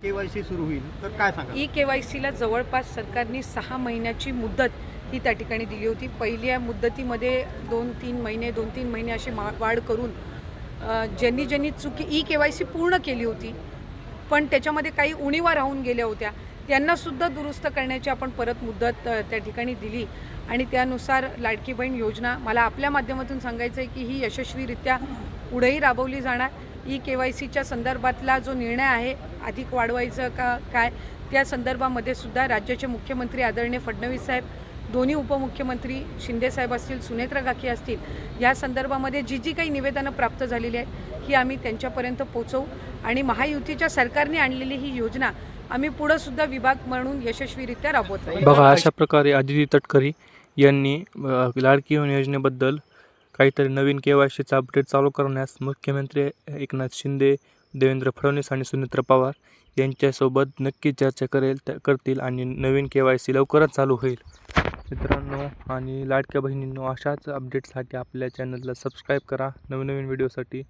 KYC सुरू होईल तर काय सांगा? KYCला जवळपास सरकारने 6 महिन्याची मुदत ही त्या ठिकाणी दिली होती. पहिल्या मुदतीमध्ये 2-3 महिने अशी वाढ करून ज्यांनी KYC पूर्ण केली होती पण त्याच्यामध्ये काही उणीवा राहून गेल्या होत्या त्यांनासुद्धा दुरुस्त करण्याची आपण परत मुदत त्या ठिकाणी दिली आणि त्यानुसार लाडकी बहीण योजना मला आपल्या माध्यमातून सांगायचं आहे की ही यशस्वीरित्या पुढेही राबवली जाणार. KYCच्या संदर्भातला जो निर्णय आहे अधिक वाढवायचं का काय त्या संदर्भामध्ये सुद्धा राज्याचे मुख्यमंत्री आदरणीय फडणवीस साहेब, दोन्ही उपमुख्यमंत्री शिंदे साहेब असतील, सुनेत्रा काकी असतील, या संदर्भामध्ये जी काही निवेदनं प्राप्त झालेली आहेत ही आम्ही त्यांच्यापर्यंत पोहोचवू आणि महायुतीच्या सरकारने आणलेली ही योजना आम्ही पुढे सुद्धा विभाग म्हणून यशस्वीरित्या राबवत राहू. बघा, अशा प्रकारे आदिती तटकरे यांनी लाडकी बहीण योजनेबद्दल काहीतरी नवीन KYCचा अपडेट चालू करण्यास मुख्यमंत्री एकनाथ शिंदे, देवेंद्र फडणवीस आणि सुनेत्रा पवार यांच्यासोबत नक्की चर्चा करतील आणि नवीन KYC लवकरच चालू होईल. मित्रांनो आणि लाडक्या बहिणींनो, अशाच अपडेटसाठी आपल्या चॅनलला सबस्क्राईब करा नवीन व्हिडिओसाठी.